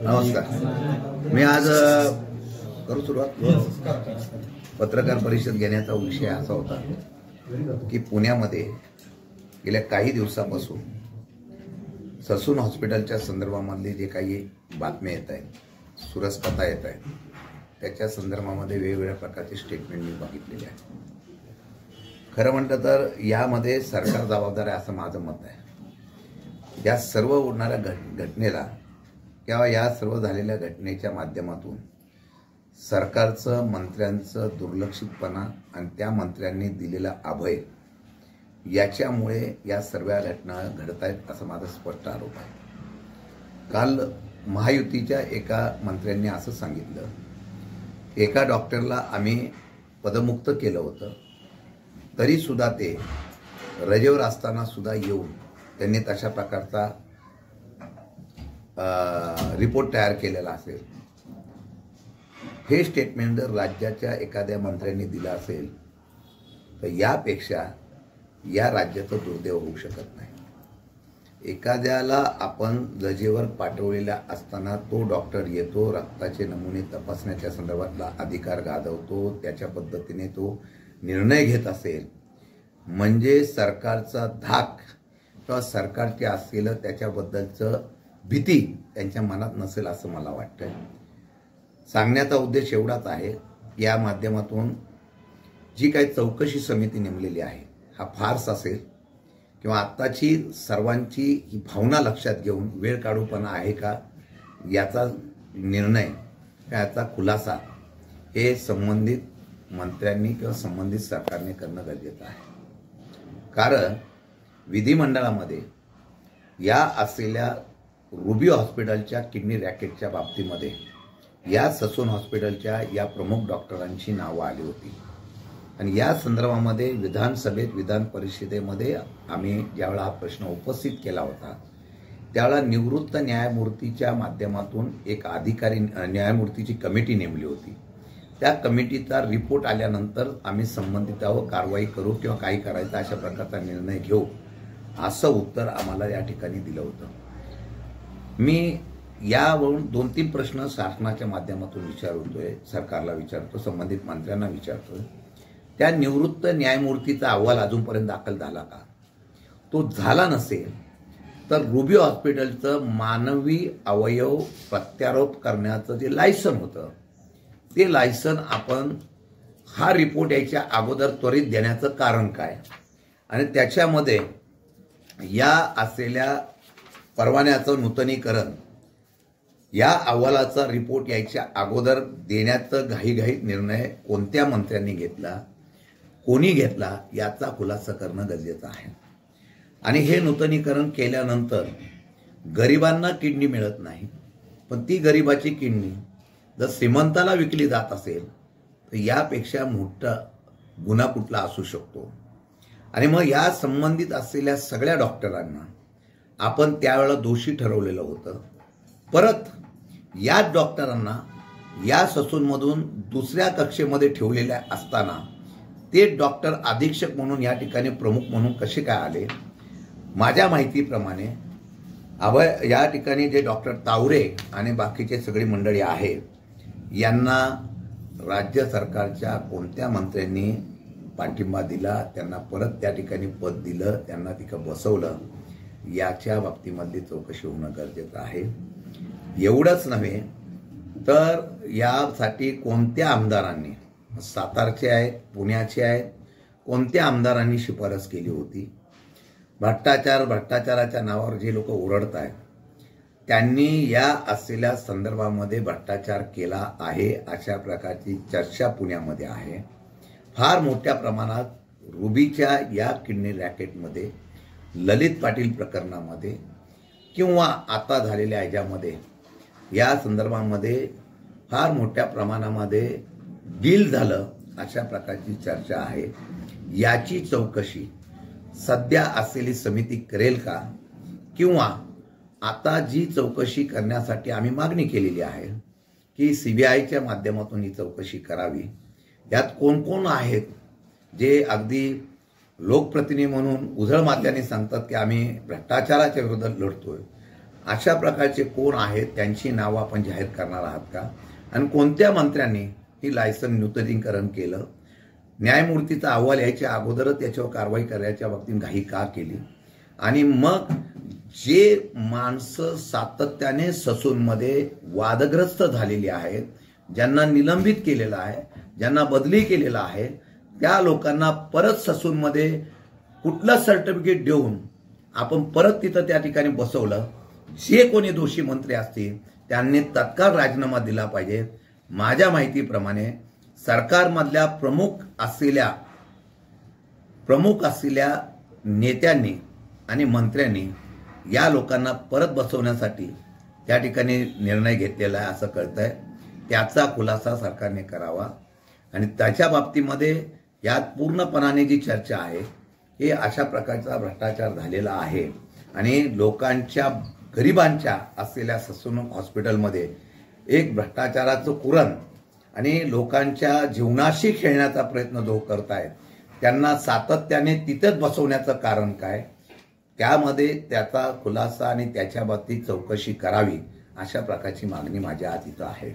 नमस्कार. मी आज करू सुरुवात. पत्रकार परिषद घेण्याचा विषय असा होता की पुण्यामध्ये गेल्या काही दिवसापासून ससून हॉस्पिटलच्या संदर्भामधले जे काही बातम्या येत आहेत, सुरसकथा येत आहेत, त्याच्या संदर्भामध्ये वेगवेगळ्या प्रकारचे स्टेटमेंट मी बघितलेले आहे. खरं म्हटलं तर यामध्ये सरकार जबाबदार आहे असं माझं मत आहे. या सर्व होणाऱ्या घटनेला किंवा या सर्व झालेल्या घटनेच्या माध्यमातून सरकारचं, मंत्र्यांचं दुर्लक्षितपणा आणि त्या मंत्र्यांनी दिलेला अभय याच्यामुळे या सर्व घटना घडत आहेत असं माझा स्पष्ट आरोप आहे. काल महायुतीच्या एका मंत्र्यांनी असं सांगितलं, एका डॉक्टरला आम्ही पदमुक्त केलं होतं, तरी सुद्धा ते रजेवर असताना सुद्धा येऊन त्यांनी तशा प्रकारचा रिपोर्ट तयार केलेला असेल. हे स्टेटमेंट जर राज्याच्या एखाद्या मंत्र्यांनी दिलं असेल तर यापेक्षा या राज्याचं दुर्दैव होऊ शकत नाही. एखाद्याला आपण रजेवर पाठवलेला असताना तो डॉक्टर येतो, रक्ताचे नमुने तपासण्याच्या संदर्भातला अधिकार गाजवतो, त्याच्या पद्धतीने तो निर्णय घेत असेल म्हणजे सरकारचा धाक किंवा सरकारचे असलेलं त्याच्याबद्दलचं भीती त्यांच्या मनात नसेल असं मला वाटतं. सांगण्याचा उद्देश एवढाच आहे, या माध्यमातून जी काही चौकशी समिती नेमलेली आहे हा फार्स असेल किंवा आत्ताची सर्वांची ही भावना लक्षात घेऊन वेळ काढूपणा आहे का याचा निर्णय, याचा खुलासा हे संबंधित मंत्र्यांनी किंवा संबंधित सरकारने करणं गरजेचं आहे. कारण विधिमंडळामध्ये या असलेल्या रुबी हॉस्पिटलच्या किडनी रॅकेटच्या बाबतीमध्ये या ससून हॉस्पिटलच्या या प्रमुख डॉक्टरांची नावं आली होती आणि या संदर्भामध्ये विधानसभेत, विधान परिषदेमध्ये आम्ही ज्यावेळा हा प्रश्न उपस्थित केला होता त्यावेळा निवृत्त न्यायमूर्तीच्या माध्यमातून एक अधिकारी न्यायमूर्तीची कमिटी नेमली होती. त्या कमिटीचा रिपोर्ट आल्यानंतर आम्ही संबंधितावर कारवाई करू किंवा काही करायचं अशा प्रकारचा निर्णय घेऊ असं उत्तर आम्हाला या ठिकाणी दिलं होतं. मी यावरून 2-3 प्रश्न शासनाच्या माध्यमातून विचारतोय, सरकारला विचारतो, संबंधित मंत्र्यांना विचारतोय. त्या निवृत्त न्यायमूर्तीचा अहवाल अजूनपर्यंत दाखल झाला का? तो झाला नसेल तर रुबी हॉस्पिटलचं मानवी अवयव प्रत्यारोप करण्याचं जे लायसन होतं ते लायसन आपण हा रिपोर्ट यायच्या अगोदर त्वरित देण्याचं कारण काय? आणि त्याच्यामध्ये या असलेल्या परवान्याचं नूतनीकरण, या अहवालाचा रिपोर्ट यायच्या अगोदर देण्याचं घाईघाईत निर्णय कोणत्या मंत्र्यांनी घेतला, कोणी घेतला याचा खुलासा करणं गरजेचं आहे. आणि हे नूतनीकरण केल्यानंतर गरिबांना किडनी मिळत नाही, पण ती गरिबाची किडनी जर श्रीमंताला विकली जात असेल तर यापेक्षा मोठा गुन्हा कुठला असू शकतो. आणि मग या संबंधित असलेल्या सगळ्या डॉक्टरांना आपण त्यावेळेला दोषी ठरवलेलं होतं. परत याच डॉक्टरांना या ससूनमधून दुसऱ्या कक्षेमध्ये ठेवलेल्या असताना ते डॉक्टर अधीक्षक म्हणून या ठिकाणी प्रमुख म्हणून कसे काय आले? माझ्या माहितीप्रमाणे या ठिकाणी जे डॉक्टर तावरे आणि बाकीचे सगळी मंडळी आहे यांना राज्य सरकारच्या कोणत्या मंत्र्यांनी पाठिंबा दिला, त्यांना परत त्या ठिकाणी पद दिलं, त्यांना तिथं बसवलं, याच्या बाबतीमधली चौकशी होणं गरजेचं आहे. एवढंच नव्हे तर यासाठी कोणत्या आमदारांनी, सातारचे आहेत, पुण्याचे आहेत, कोणत्या आमदारांनी शिफारस केली होती? भ्रष्टाचाराच्या नावावर जे लोक ओरडत आहेत त्यांनी या असलेल्या संदर्भामध्ये भ्रष्टाचार केला आहे अशा प्रकारची चर्चा पुण्यामध्ये आहे. फार मोठ्या प्रमाणात रुबीच्या या किडनी रॅकेटमध्ये, ललित पाटील प्रकरणामध्ये किंवा आता झालेल्या ह्याच्यामध्ये या संदर्भामध्ये फार मोठ्या प्रमाणामध्ये डील झालं अशा प्रकारची चर्चा आहे. याची चौकशी सध्या असलेली समिती करेल का? किंवा आता जी चौकशी करण्यासाठी आम्ही मागणी केलेली आहे की सीबीआयच्या माध्यमातून ही चौकशी करावी. यात कोण कोण आहेत जे अगदी लोकप्रतिनिधी म्हणून उझळ मात्याने सांगतात की आम्ही भ्रष्टाचाराच्या विरोधात लढतोय, अशा प्रकारचे कोण आहेत त्यांची नावं आपण जाहीर करणार आहात का? आणि कोणत्या मंत्र्यांनी ही लायसन नूतनीकरण केलं? न्यायमूर्तीचा अहवाल यायच्या अगोदरच त्याच्यावर कारवाई करण्याच्या बाबतीत घाई का केली? आणि मग जे माणसं सातत्याने ससूनमध्ये वादग्रस्त झालेली आहेत, ज्यांना निलंबित केलेलं आहे, ज्यांना बदली केलेला आहे, त्या लोकांना परत ससूनमध्ये कुठलं सर्टिफिकेट देऊन आपण परत तिथं त्या ठिकाणी बसवलं? जे कोणी दोषी मंत्री असतील त्यांनी तत्काळ राजीनामा दिला पाहिजे. माझ्या माहितीप्रमाणे सरकारमधल्या प्रमुख असलेल्या नेत्यांनी आणि मंत्र्यांनी या लोकांना परत बसवण्यासाठी त्या ठिकाणी निर्णय घेतलेला आहे असं कळतंय. त्याचा खुलासा सरकारने करावा आणि त्याच्या बाबतीमध्ये यात पूर्णपणाने जी चर्चा आहे हे अशा प्रकारचा भ्रष्टाचार झालेला आहे आणि लोकांच्या गरिबांच्या असलेल्या ससून हॉस्पिटलमध्ये एक भ्रष्टाचाराचं कुरण आणि लोकांच्या जीवनाशी खेळण्याचा प्रयत्न जो करतायत त्यांना सातत्याने तिथेच बसवण्याचं कारण काय, त्यामध्ये त्याचा खुलासा आणि त्याच्या बाबतीत चौकशी करावी अशा प्रकारची मागणी माझ्या आज इथं आहे.